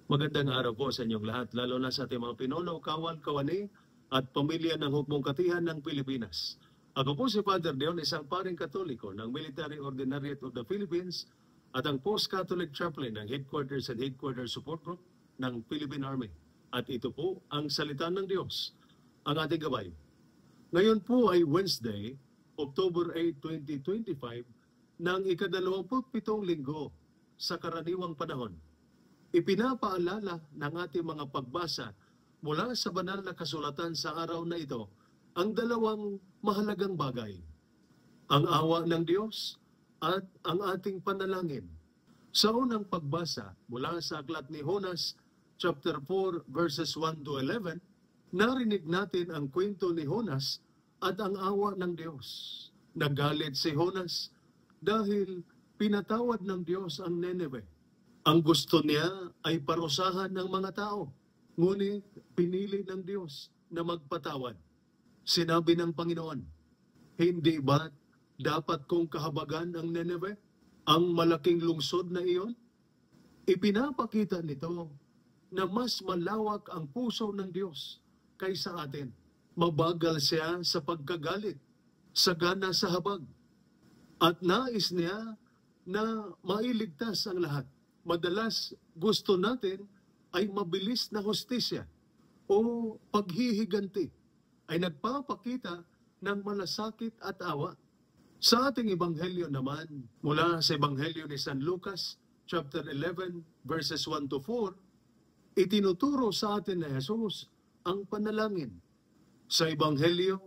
Magandang araw po sa inyong lahat, lalo na sa ating mga Pinuno, Kawal, Kawani at pamilya ng Hukbong Katihan ng Pilipinas. Ako po si Father Deon, isang paring Katoliko ng Military Ordinariate of the Philippines at ang Post-Catholic Chaplain ng Headquarters and Headquarters Support Group ng Philippine Army. At ito po ang salita ng Diyos, ang ating gabay. Ngayon po ay Wednesday, October 8, 2025, ng ika-27 linggo sa karaniwang panahon. Ipinapaalala ng ating mga pagbasa mula sa banal na kasulatan sa araw na ito ang dalawang mahalagang bagay. Ang awa ng Diyos at ang ating panalangin. Sa unang pagbasa mula sa aklat ni Jonas, chapter 4, verses 1 to 11, narinig natin ang kwento ni Jonas at ang awa ng Diyos. Nagalit si Jonas dahil pinatawad ng Diyos ang Nineveh. Ang gusto niya ay parusahan ng mga tao, ngunit pinili ng Diyos na magpatawad. Sinabi ng Panginoon, hindi ba dapat kong kahabagan ang Nineveh, ang malaking lungsod na iyon? Ipinapakita nito na mas malawak ang puso ng Diyos kaysa atin. Mabagal siya sa pagkagalit, sagana sa habag, at nais niya na mailigtas ang lahat. Madalas gusto natin ay mabilis na hustisya o paghihiganti ay nagpapakita ng malasakit at awa. Sa ating ebanghelyo naman, mula sa ebanghelyo ni San Lucas, chapter 11, verses 1 to 4, itinuturo sa atin ni Jesus ang panalangin. Sa ebanghelyo,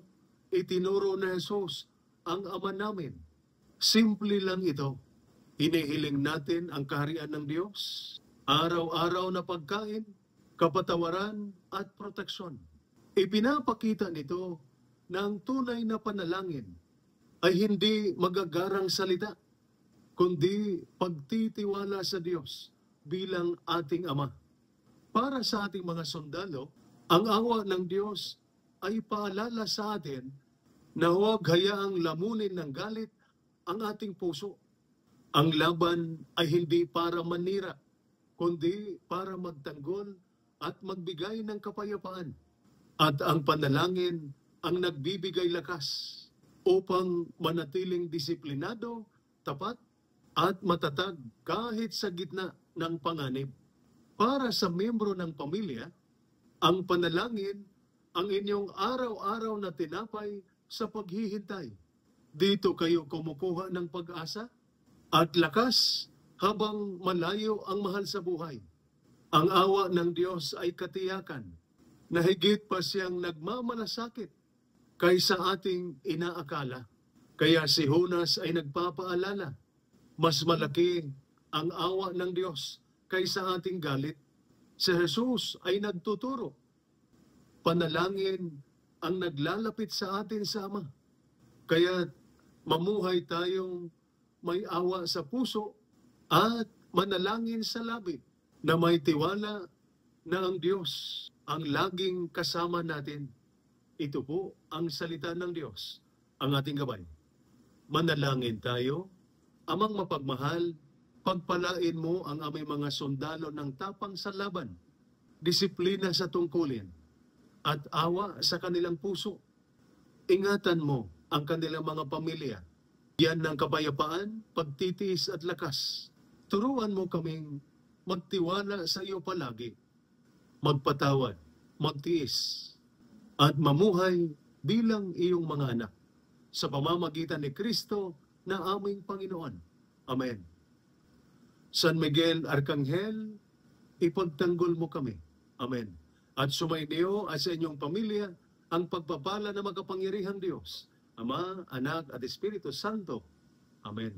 itinuro ni Jesus ang Ama namin. Simple lang ito. Hinihiling natin ang kaharian ng Diyos, araw-araw na pagkain, kapatawaran at proteksyon. Ipinapakita nito na ang tunay na panalangin ay hindi magagarang salita, kundi pagtitiwala sa Diyos bilang ating Ama. Para sa ating mga sundalo, ang awa ng Diyos ay paalala sa atin na huwag hayaang lamunin ng galit ang ating puso. Ang laban ay hindi para manira, kundi para magtanggol at magbigay ng kapayapaan. At ang panalangin ang nagbibigay lakas upang manatiling disiplinado, tapat, at matatag kahit sa gitna ng panganib. Para sa miyembro ng pamilya, ang panalangin ang inyong araw-araw na tinapay sa paghihintay. Dito kayo kumukuha ng pag-asa at lakas habang malayo ang mahal sa buhay. Ang awa ng Diyos ay katiyakan na higit pa siyang nagmamalasakit kaysa ating inaakala. Kaya si Jonas ay nagpapaalala, mas malaki ang awa ng Diyos kaysa ating galit. Si Jesus ay nagtuturo, panalangin ang naglalapit sa atin sa Ama. Kaya mamuhay tayong may awa sa puso at manalangin sa labi na may tiwala na ang Diyos ang laging kasama natin. Ito po ang salita ng Diyos, ang ating gabay. Manalangin tayo. Amang mapagmahal, pagpalain mo ang aming mga sundalo ng tapang sa laban, disiplina sa tungkulin, at awa sa kanilang puso. Ingatan mo ang kanilang mga pamilya. Yan ng kapayapaan, pagtitiis at lakas. Turuan mo kaming magtiwala sa iyo palagi, magpatawad, magtiis, at mamuhay bilang iyong mga anak sa pamamagitan ni Kristo na aming Panginoon. Amen. San Miguel Arcangel, ipagtanggol mo kami. Amen. At sumainyo at sa inyong pamilya ang pagpapala na makapangyarihang Diyos, Ama, Anak at Espiritu Santo. Amen.